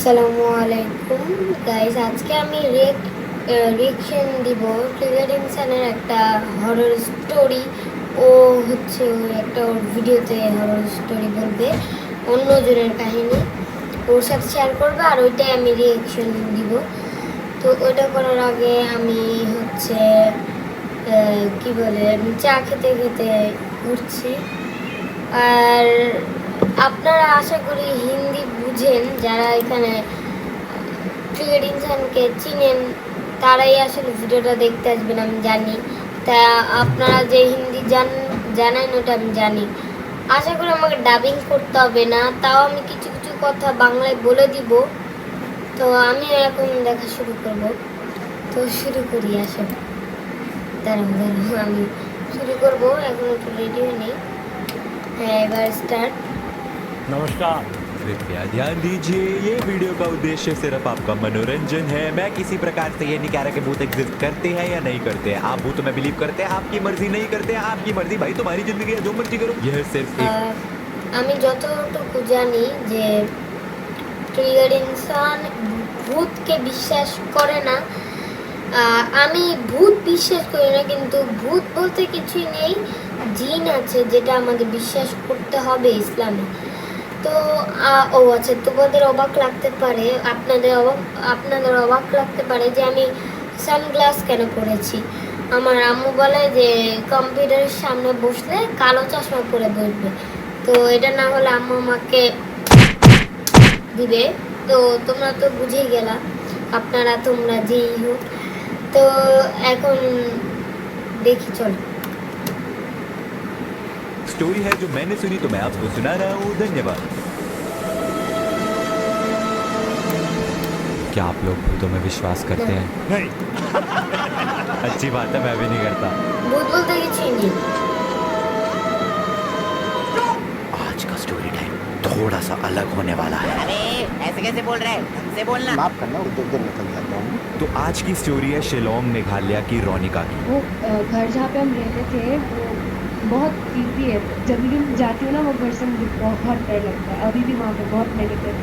আসসালামু আলাইকুম গাইস, আজকে আমি রিয়েকশন দিব ট্রিগার ইনসানের একটা হরর স্টোরি। ও হচ্ছে ওই একটা ওর ভিডিওতে হরর স্টোরি বলবে, অন্যজনের কাহিনী ওর সাথে শেয়ার করবে, আর ওইটাই আমি রিয়েকশন দিব। তো ওইটা করার আগে আমি হচ্ছে কি বলে আমি চা খেতে খেতে ঘুরছি। আর আপনারা আশা করি হিন্দি বুঝেন, যারা এখানে ট্রিগার ইনসানকে চিনেন তারাই আসলে ভিডিওটা দেখতে আসবেন, আমি জানি। তা আপনারা যে হিন্দি জানেন ওটা আমি জানি। আশা করি আমাকে ডাবিং করতে হবে না, তাও আমি কিছু কিছু কথা বাংলায় বলে দিব। তো আমি এখন দেখা শুরু করব। তো শুরু করি, আসলে দাঁড়াও আমি শুরু করব। এখন একটু রেডি হয়ে নিই। হ্যাঁ, এবার স্টার্ট। नमस्कार। कृपया ध्यान दीजिए, ये वीडियो का उद्देश्य सिर्फ आपका मनोरंजन है। मैं किसी प्रकार से ये नहीं कह रहा कि भूत एग्जिस्ट करते हैं या नहीं करते हैं। आप भूतों में बिलीव करते हैं, आपकी मर्जी नहीं करते हैं, आपकी मर्जी भाई, तुम्हारी जिंदगी है, जो मर्जी करो। यह सिर्फ एक আমি যতটুকু জানি যে ট্রিগার ইনসান ভূতকে বিশ্বাস করে না। আমি ভূত বিশ্বাস করি না, কিন্তু ভূত বলতে কিছুই নেই, জিন আছে যেটা আমাদের বিশ্বাস করতে হবে ইসলামে। তো ও আচ্ছা, তোমাদের অবাক লাগতে পারে, আপনাদের অবাক লাগতে পারে যে আমি সানগ্লাস কেন পরেছি। আমার আম্মু বলে যে কম্পিউটারের সামনে বসলে কালো চশমা পরে বসবে, তো এটা না হলে আম্মু আমাকে দিবে। তো তোমরা তো বুঝেই গেলা, তোমরা যেই হোক। তো এখন দেখি, চলো। स्टोरी है जो मैंने सुनी, तो मैं आपको सुना रहा हूँ। धन्यवाद। क्या आप लोग भूतों में विश्वास करते हैं? नहीं। अच्छी बात है, मैं भी नहीं करता। ভূত বলতে কিছুই নেই। आज का स्टोरी टाइम थोड़ा सा अलग होने वाला है। अरे ऐसे कैसे बोल रहे हैं, ढंग से बोलना। माफ करना, उधर निकल जाता हूँ। तो आज की स्टोरी है शिलोंग मेघालय की रोनिका की। वो घर जहाँ पे हम रहते थे वो बहुत क्रीपी है। जब भी मैं जाती हूँ ना, वो घर से मुझे बहुत डर लगता है। अभी भी वहाँ पे बहुत नेगेटिव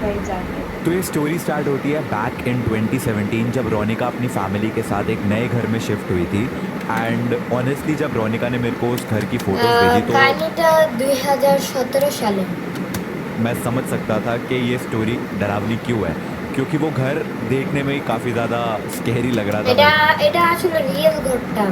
वाइब्स आते हैं। तो ये स्टोरी स्टार्ट होती है बैक इन 2017, जब रोनिका अपनी फैमिली के साथ एक नए घर में शिफ्ट हुई थी। एंड ऑनेस्टली जब रोनिका ने मेरे को उस घर की फोटोज भेजी तो কাহিনীটা 2017 সালে। मैं समझ सकता था कि ये स्टोरी डरावनी क्यों है, क्योंकि वो घर देखने में ही काफ़ी ज़्यादा स्केरी लग रहा এটা था। এটা আসলে রিয়েল ঘটনা।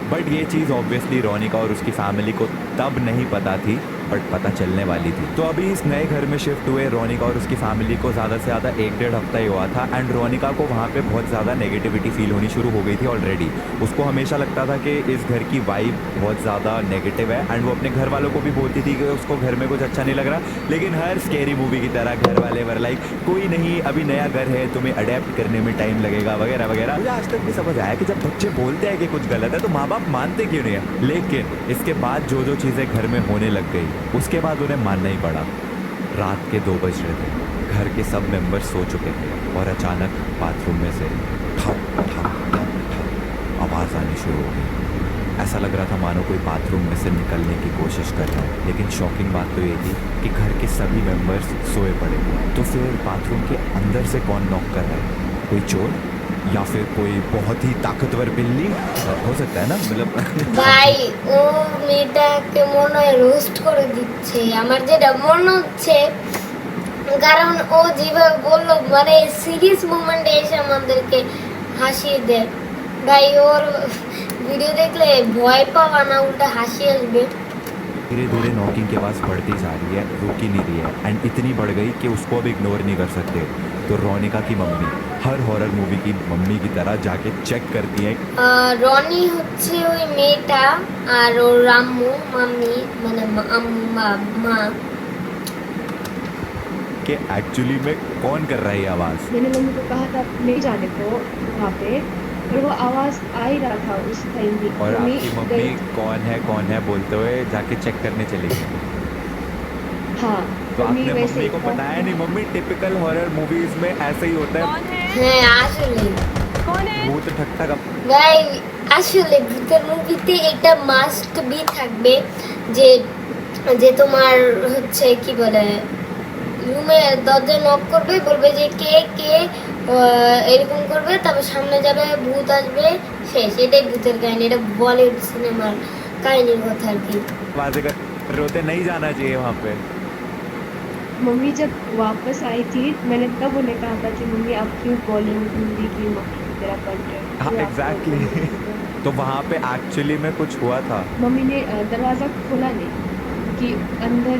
बट ये चीज़ ऑब्वियसली रोनिका और उसकी फैमिली को तब नहीं पता थी, बट पता चलने वाली थी। तो अभी इस नए घर में शिफ्ट हुए रोनिका और उसकी फैमिली को ज़्यादा से ज़्यादा 1-1.5 हफ्ता ही हुआ था। एंड रोनिका को वहाँ पे बहुत ज़्यादा नेगेटिविटी फील होनी शुरू हो गई थी ऑलरेडी। उसको हमेशा लगता था कि इस घर की वाइब बहुत ज़्यादा नेगेटिव है। एंड वो अपने घर वालों को भी बोलती थी कि उसको घर में कुछ अच्छा नहीं लग रहा। लेकिन हर स्केरी मूवी की तरह घर वाले वर लाइक कोई नहीं, अभी नया घर है, तुम्हें अडेप्ट करने में टाइम लगेगा वगैरह वगैरह। मुझे आज तक भी समझ आया कि जब बच्चे बोलते हैं कि कुछ गलत है तो माँ बाप मानते क्यों नहीं है। लेकिन इसके बाद जो जो चीज़ें घर में होने लग गई, उसके बाद उन्हें मानना ही पड़ा। रात के 2 बज रहे थे, घर के सब मेंबर्स सो चुके थे और अचानक बाथरूम में से ठप ठप ठप ठप आवाज़ आनी शुरू हो गई। ऐसा लग रहा था मानो कोई बाथरूम में से निकलने की कोशिश कर रहा है। लेकिन शॉकिंग बात तो ये थी कि घर के सभी मेंबर्स सोए पड़े थे। तो फिर बाथरूम के अंदर से कौन नॉक कर रहा है? कोई चोर या फिर कोई बहुत ही ताकतवर बिल्ली? हो सकता है ना, मतलब ভাই, ও মেয়েটাকে মনে হয় রোস্ট করে দিচ্ছে, আমার যেটা মনে হচ্ছে। কারণ ও যেভাবে বললো, মানে সিরিয়াস মোমেন্টে এসে আমাদেরকে হাসিয়ে দেয়। ভাই, ওর ভিডিও দেখলে ভয় পাওয়া না, উল্টা হাসি আসবে। धीरे धीरे नॉकिंग की आवाज़ बढ़ती जा रही है, रुक ही नहीं रही है। एंड इतनी बढ़ गई कि उसको अब इग्नोर नहीं कर सकते। तो रोनिका की मम्मी हर हॉरर मूवी की मम्मी की तरह जाके चेक करती है রনি হচ্ছে ওই মেয়েটা, আর ওর মাম্মি মানে মা। कि एक्चुअली में कौन कर रहा है ये आवाज़। मैंने मम्मी को कहा था नहीं जाने को वहाँ पे, पर वो आवाज़ आ ही रहा था उस टाइम भी। और मम्मी आपकी मम्मी गई। कौन है बोलते हुए जाके चेक करने चली गई। हाँ, तो मम्मी आपने वैसे मम्मी को बताया नहीं? मम्मी टिपिकल हॉरर मूवीज में ऐसे ही होता है, হ্যাঁ আসলে भूत ठकता का। ভাই, আসলে ভূতের মুভিতে এটা মাস্ট বি থাকবে যে যে তোমার হচ্ছে কি বলে রুমে দরজা নক করবে, বলবে যে কে কে, এরকম করবে, তারপর সামনে যাবে, ভূত আসবে, শেষ। এটাই ভূতের কাহিনী, এটা বলিউড সিনেমার কাহিনীর কথা আর কি। बातें कर रोते नहीं जाना चाहिए वहाँ पे। मम्मी जब वापस आई थी मैंने तब उन्हें कहा था कि मम्मी अब क्यों बॉलीवुड हिंदी की तेरा कंटेंट। हाँ, exactly। तो वहाँ पे एक्चुअली में कुछ हुआ था। मम्मी ने दरवाजा खोला नहीं कि अंदर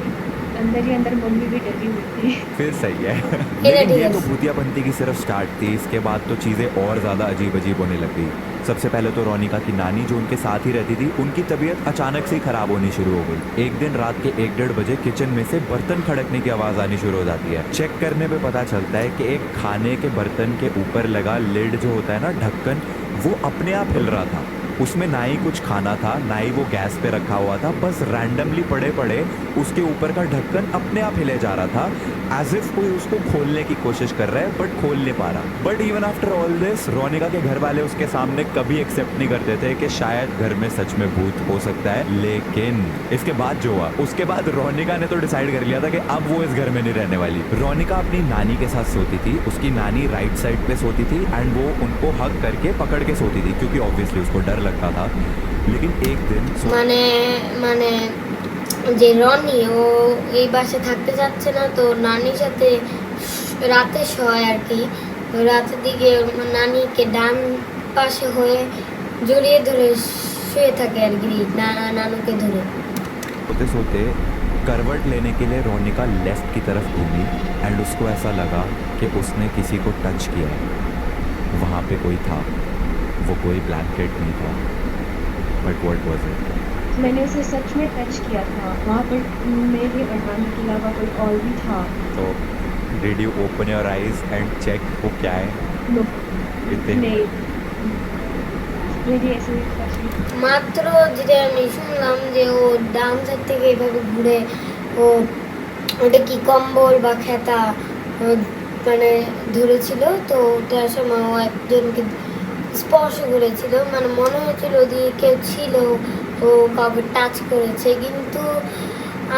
अंदर ही अंदर मम्मी भी डरी हुई थी। फिर सही है। ठीक लेकिन ये है। तो भूतियापंती की सिर्फ स्टार्ट थी। इसके बाद तो चीज़ें और ज़्यादा अजीब अजीब होने लग गई। सबसे पहले तो रोनिका की नानी जो उनके साथ ही रहती थी, उनकी तबीयत अचानक से ही खराब होनी शुरू हो गई। एक दिन रात के 1-1:30 बजे किचन में से बर्तन खड़कने की आवाज़ आनी शुरू हो जाती है। चेक करने पे पता चलता है कि एक खाने के बर्तन के ऊपर लगा लिड जो होता है ना, ढक्कन, वो अपने आप हिल रहा था। उसमें ना ही कुछ खाना था, ना ही वो गैस पे रखा हुआ था, बस रैंडमली पड़े पड़े उसके ऊपर का ढक्कन अपने आप हिले जा रहा था, एज इफ कोई उसको खोलने की कोशिश कर रहा है बट खोल नहीं पा रहा। But even after all this, Ronika के घर वाले उसके सामने कभी एक्सेप्ट नहीं करते थे कि शायद घर में सच में भूत हो सकता है। लेकिन इसके बाद जो हुआ, उसके बाद रोनिका ने तो डिसाइड कर लिया था कि अब वो इस घर में नहीं रहने वाली। रोनिका अपनी नानी के साथ सोती थी, उसकी नानी राइट साइड पे सोती थी एंड वो उनको हग करके पकड़ के सोती थी, क्योंकि ऑब्वियसली उसको डर लगता था। लेकिन एक दिन মানে মানে যে রনি, ও এই বাসে থাকতে চাচ্ছে না, তো নানির সাথে রাতে শোয় আর কি। তো রাতের দিকে ওর নানিকে ডান পাশে হয়ে জড়িয়ে ধরে শুয়ে থাকে আর কি, নানুকে ধরে। सोते सोते करवट लेने के लिए रोनिका लेफ्ट की तरफ घूमी एंड उसको ऐसा लगा कि उसने किसी को टच किया है। वहाँ पे कोई था, वो कोई ब्लैंकेट नहीं था, बट व्हाट वाज इट? मैंने उसे सच में टच किया था। वहाँ पर मेरे और नानी के अलावा कोई और भी था। तो did you open your eyes and check वो क्या है? नो, इतने नहीं, मेरी ऐसे टच नहीं। মাত্র যেটা আমি শুনলাম যে ও ডান সাইড থেকে এইভাবে ঘুরে, ও ওটা কি কম্বল বা খেতা মানে ধরেছিল, তো ওটার সময় ও একজনকে স্পর্শ করেছিল, মানে মনে হয়েছিল ওদিকে কেউ ছিল, ও কাউকে টাচ করেছে। কিন্তু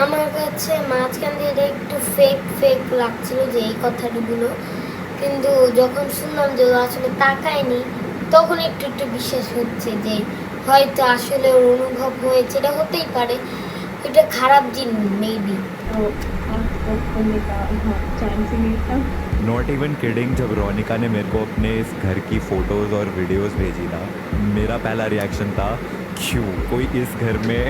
আমার কাছে মাঝখান দিয়ে এটা একটু ফেক ফেক লাগছিল যে এই কথাগুলো, কিন্তু যখন শুনলাম যে ও আসলে তাকায়নি, তখন একটু একটু বিশ্বাস হচ্ছে যে হয়তো আসলে ওর অনুভব হয়েছে, এটা হতেই পারে, এটা খারাপ জিনিস মেবি। तो आँख बंद करने का हाँ चांस ही नहीं था। नॉट इवन किडिंग, जब रोनिका ने मेरे को अपने इस घर की फोटोज़ और वीडियोस भेजी ना, मेरा पहला रिएक्शन था क्यों कोई इस घर में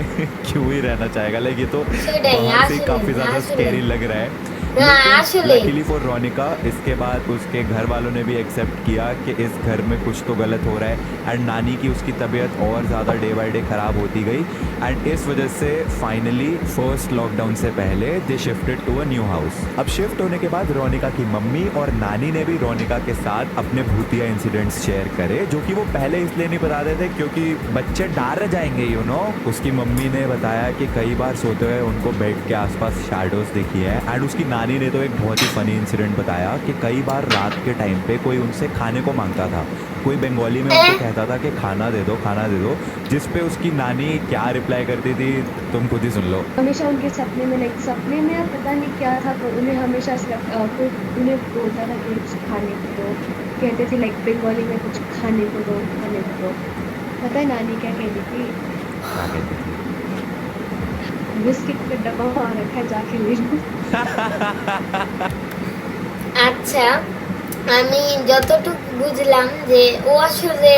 क्यों ही रहना चाहेगा। लाइक ये तो बाहर से काफ़ी ज़्यादा स्केरी लग रहा है। लकीली फॉर रोनिका इसके बाद उसके घर वालों ने भी एक्सेप्ट किया कि इस घर में कुछ तो गलत हो रहा है एंड नानी की उसकी तबीयत और ज़्यादा डे बाय डे ख़राब होती गई एंड इस वजह से फाइनली फर्स्ट लॉकडाउन से पहले they shifted to a new house. अब शिफ्ट होने के बाद रोनिका की मम्मी और नानी ने भी रोनिका के साथ अपने भूतिया इंसिडेंट्स शेयर करे, जो कि वो पहले इसलिए नहीं बताते थे क्योंकि बच्चे डर जाएंगे यू नो। उसकी मम्मी ने बताया कि कई बार सोते हुए उनको बेड के आसपास शैडोज दिखी है एंड उसकी नानी ने तो एक बहुत ही फनी इंसिडेंट बताया कि कई बार रात के टाइम पे कोई उनसे खाने को मांगता था, कोई बंगाली में उनको कहता था कि खाना दे दो, खाना दे दो, जिस पे उसकी नानी क्या रिप्लाई करती थी तुम खुद ही सुन लो। हमेशा उनके सपने में लाइक सपने में पता नहीं क्या था, तो उन्हें हमेशा कोई उन्हें बोलता था कि कुछ खाने को दो, कहते थे लाइक बंगाली में कुछ खाने को दो, खाने को दो। पता है नानी क्या कहती थी? क्या कहती थी? बिस्किट का डब्बा वहाँ रखा है, जाके ले लो। আচ্ছা, আমি যতটুকু বুঝলাম যে ও আসলে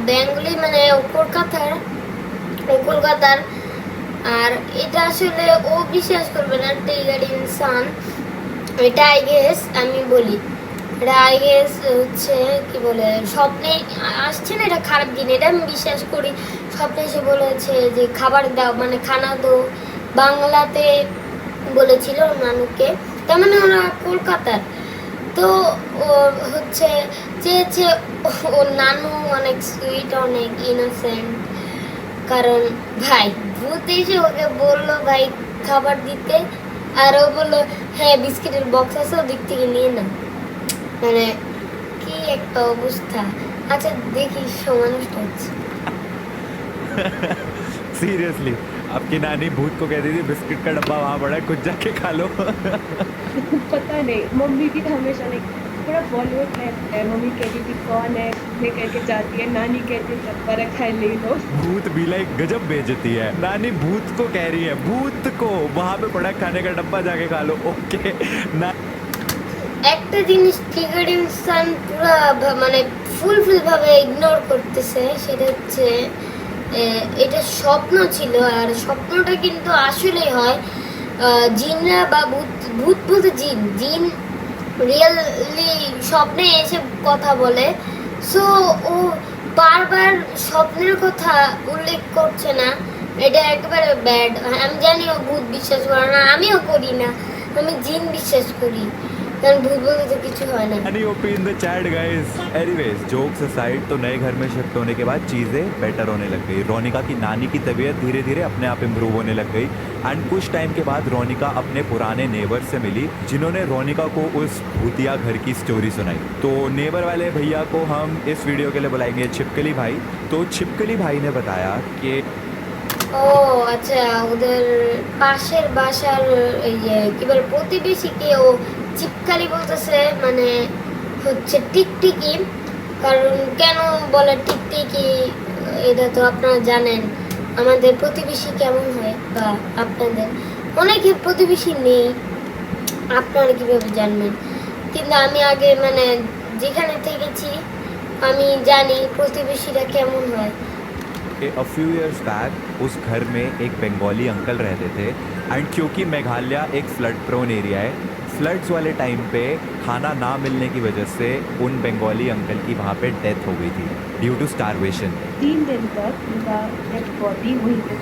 বেঙ্গলি, মানে ও কলকাতার। আর এটা আসলে ও বিশ্বাস করবে না, ট্রিগার্ড ইনসান। এটা আই গেস আমি বলি, এটা আই গেস হচ্ছে কি বলে স্বপ্নে আসছে না, এটা খারাপ জিনিস, এটা আমি বিশ্বাস করি। স্বপ্নে এসে বলেছে যে খাবার দাও, মানে খানা দো, বাংলাতে বলেছিল ওর নানুকে, তার মানে ওরা কলকাতার। তো ও হচ্ছে চেয়েছে, ওর নানু অনেক সুইট, অনেক ইনোসেন্ট। কারণ ভাই ভূত এসে ওকে বললো ভাই খাবার দিতে, আর ও বললো হ্যাঁ বিস্কিটের বক্স আছে ওদিক থেকে নিয়ে না। মানে কি একটা অবস্থা। আচ্ছা দেখি সমানুষ্ট হচ্ছে। सीरियसली आपकी नानी भूत को कहती थी बिस्किट का डब्बा वहाँ पड़ा है, कुछ जाके खा लो। पता नहीं, मम्मी भी हमेशा लाइक थोड़ा बॉलीवुड टाइप है। मम्मी कहती थी कौन है, ले करके जाती है, नानी कहती है डब्बा रखा है ले लो। भूत भी लाइक गजब बेइज्जती है। नानी भूत को कह रही है, भूत को वहाँ पे पड़ा है खाने का डब्बा, जाके खा लो। ओके ना একটা জিনিস ট্রিগার ইনসান পুরো মানে ফুলফিল ভাবে ইগনোর করতেছে, সেটা হচ্ছে এটা স্বপ্ন ছিল, আর স্বপ্নটা কিন্তু আসলেই হয়। জিনরা বা ভূত, ভূত বলতে জিন, জিন রিয়েলি স্বপ্নে এসে কথা বলে। সো ও বারবার স্বপ্নের কথা উল্লেখ করছে না, এটা একেবারে ব্যাড। আমি জানি ও ভূত বিশ্বাস করে না, আমিও করি না, আমি জিন বিশ্বাস করি, কারণ ভূত বলতে তো কিছু হয় না। Any OP in the chat guys. Anyways, jokes aside, तो नए घर में शिफ्ट होने के बाद चीज़ें बेटर होने लग गई। रोनिका की नानी की तबीयत धीरे धीरे अपने आप इम्प्रूव होने लग गई एंड कुछ टाइम के बाद रोनिका अपने पुराने नेबर से मिली, जिन्होंने रोनिका को उस भूतिया घर की स्टोरी सुनाई। तो नेबर वाले भैया को हम इस वीडियो के लिए बुलाएंगे छिपकली भाई। तो छिपकली भाई ने बताया कि ও আচ্ছা, ওদের পাশের বাসার এই যে কি বলে প্রতিবেশীকে ও চিপকালি বলতেছে, মানে হচ্ছে টিকটিকি। কারণ কেন বলে টিকটিকি, এটা তো আপনারা জানেন আমাদের প্রতিবেশী কেমন হয়, বা আপনাদের অনেকের প্রতিবেশী নেই, আপনারা কীভাবে জানবেন? কিন্তু আমি আগে মানে যেখানে থেকেছি আমি জানি প্রতিবেশীরা কেমন হয়। a few years back उस घर में एक बंगाली अंकल रहते थे एंड क्योंकि मेघालय एक फ्लड प्रोन एरिया है, फ्लड्स वाले टाइम पे खाना ना मिलने की वजह से उन बंगाली अंकल की वहाँ पे डेथ हो गई थी ड्यू टू स्टारवेशन। 3 दिन तक उनका डेड बॉडी वहीं पे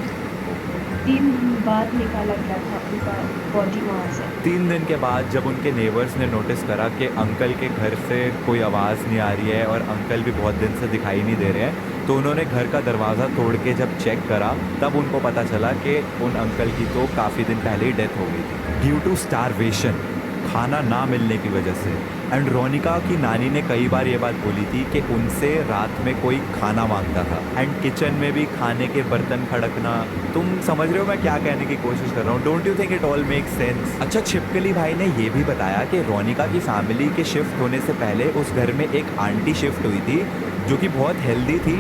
3 दिन बाद निकाला गया था उनका बॉडी वहाँ से। 3 दिन के बाद जब उनके नेबर्स ने नोटिस करा कि अंकल के घर से कोई आवाज़ नहीं आ रही है और अंकल भी बहुत दिन से दिखाई नहीं दे रहे हैं, तो उन्होंने घर का दरवाज़ा तोड़ के जब चेक करा तब उनको पता चला कि उन अंकल की तो काफ़ी दिन पहले ही डेथ हो गई थी ड्यू टू स्टारवेशन, खाना ना मिलने की वजह से। एंड रोनिका की नानी ने कई बार ये बात बोली थी कि उनसे रात में कोई खाना मांगता था एंड किचन में भी खाने के बर्तन खड़कना। तुम समझ रहे हो मैं क्या कहने की कोशिश कर रहा हूँ? Don't you think it all make sense? अच्छा, छिपकली भाई ने ये भी बताया कि रोनिका की फैमिली के शिफ्ट होने से पहले उस घर में एक आंटी शिफ्ट हुई थी जो कि बहुत हेल्दी थी,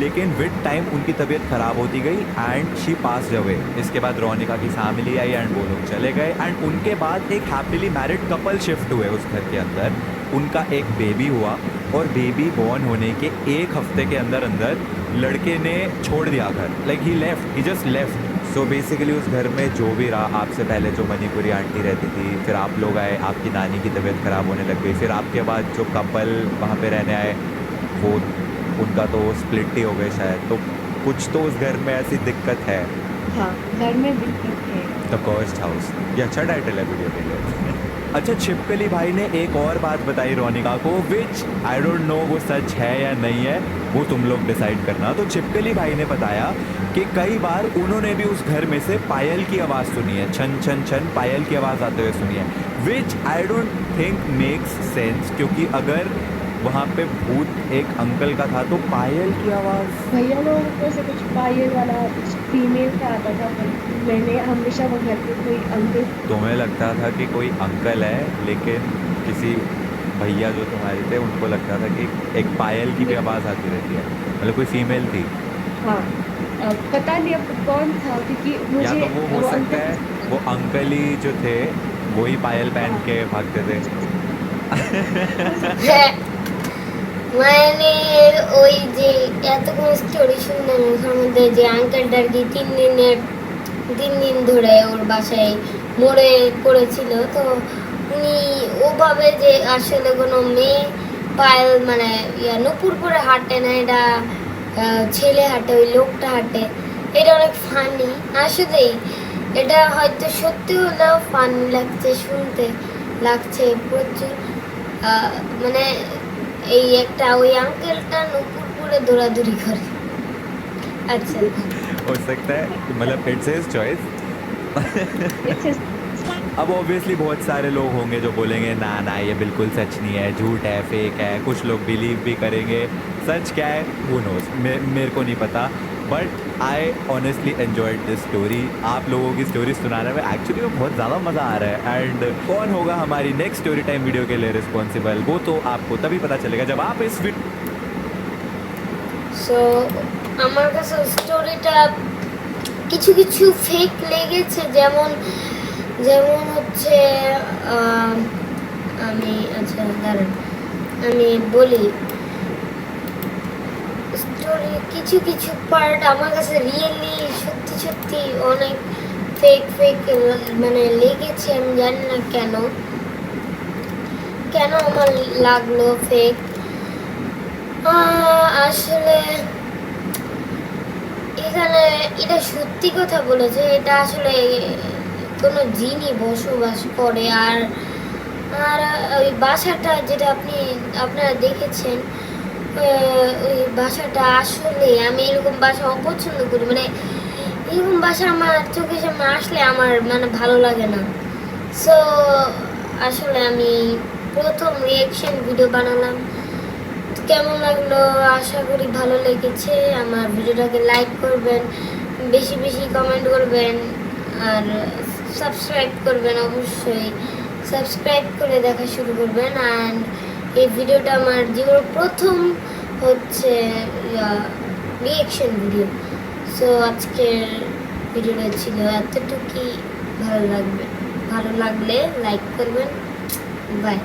लेकिन विद टाइम उनकी तबीयत ख़राब होती गई एंड शी पास अवे। इसके बाद रोनिका की फैमिली आई एंड वो लोग चले गए एंड उनके बाद एक हैप्पीली मैरिड कपल शिफ्ट हुए उस घर के अंदर। उनका एक बेबी हुआ और बेबी बॉर्न होने के 1 हफ्ते के अंदर अंदर लड़के ने छोड़ दिया घर, like he left, he just left. So basically उस घर में जो भी रहा, आपसे पहले जो मणिपुरी आंटी रहती थी, फिर आप लोग आए, आपकी नानी की तबीयत ख़राब होने लग गई, फिर आपके बाद जो कपल वहाँ पे रहने आए वो उनका तो स्प्लिट ही हो गए शायद। तो कुछ तो उस घर में ऐसी दिक्कत है। हाँ, घर में दिक्कत है। द कर्स्ड हाउस, ये अच्छा टाइटल है वीडियो के लिए। अच्छा, छिपकली भाई ने एक और बात बताई रोनिका को, विच आई डोंट नो वो सच है या नहीं है, वो तुम लोग डिसाइड करना। तो छिपकली भाई ने बताया कि कई बार उन्होंने भी उस घर में से पायल की आवाज़ सुनी है, छन छन छन पायल की आवाज़ आते हुए सुनी है, which I don't think makes sense, क्योंकि अगर वहाँ पे भूत एक अंकल का था तो पायल की आवाज़। भैया लोगों को से कुछ पायल वाला कुछ फीमेल का आता था, पर मैंने हमेशा वो घर पे कोई अंकल। तुम्हें लगता था कि कोई अंकल है, लेकिन किसी भैया जो तुम्हारे थे उनको लगता था कि एक पायल की भी आवाज़ आती रहती है, मतलब कोई फीमेल थी। हाँ, पता नहीं अब कौन था, क्योंकि या मुझे तो वो हो सकता है वो अंकल ही जो थे वही पायल पहन के भागते थे। মানে ওই যে এতক্ষণ স্টোরি শুনলাম, ওর মধ্যে যে আঙ্কেলটার কি 3 দিন ধরে ওর বাসায় মরে পড়েছিল, তো উনি ওভাবে যে আসলে কোনো মেয়ে পায়েল মানে নুপুর করে হাঁটে না, এটা ছেলে হাঁটে, ওই লোকটা হাঁটে, এটা অনেক ফানি আসলেই। এটা হয়তো সত্যি হলেও ফানি লাগছে, শুনতে লাগছে প্রচুর। মানে এই একটা ওই আঙ্কেলটা নুপুর পরে দৌড়াদৌড়ি করে। আচ্ছা, हो सकता है, मतलब इट्स हिज चॉइस। अब ऑब्वियसली बहुत सारे लोग होंगे जो बोलेंगे ना ना ये बिल्कुल सच नहीं है, झूठ है, फेक है। कुछ लोग बिलीव भी करेंगे, सच क्या है वो नोस, मेरे को नहीं पता। But I honestly enjoyed this story. आप लोगों की स्टोरी सुनाने में एक्चुअली में बहुत ज़्यादा मज़ा आ रहा है। एंड कौन होगा हमारी नेक्स्ट स्टोरी टाइम वीडियो के लिए रिस्पॉन्सिबल, वो तो आपको तभी पता चलेगा जब आप इस সো আমার কাছে স্টোরিটা কিছু কিছু ফেক লেগেছে, যেমন যেমন হচ্ছে আমি আচ্ছা দাঁড়ান আমি বলি, স্টোরি কিছু কিছু পার্ট আমার কাছে রিয়েলি সত্যি সত্যি অনেক ফেক ফেক মানে লেগেছে। আমি জানি না কেন কেন আমার লাগলো ফেক। আসলে এখানে এটা সত্যি কথা বলেছে, এটা আসলে কোনো জিনই বসবাস করে। আর আর ওই বাসাটা যেটা আপনারা দেখেছেন, ওই বাসাটা আসলে আমি এরকম বাসা অপছন্দ করি, মানে এরকম বাসা আমার চোখের সামনে আসলে আমার মানে ভালো লাগে না। সো আসলে আমি প্রথম রিয়েকশন ভিডিও বানালাম, কেমন লাগলো আশা করি ভালো লেগেছে। আমার ভিডিওটাকে লাইক করবেন, বেশি বেশি কমেন্ট করবেন, আর সাবস্ক্রাইব করবেন, অবশ্যই সাবস্ক্রাইব করে দেখা শুরু করবেন। অ্যান্ড এই ভিডিওটা আমার জীবনের প্রথম হচ্ছে রিয়েকশন ভিডিও। সো আজকের ভিডিওটা ছিল এতটুকুই। ভালো লাগলে লাইক করবেন। বাই।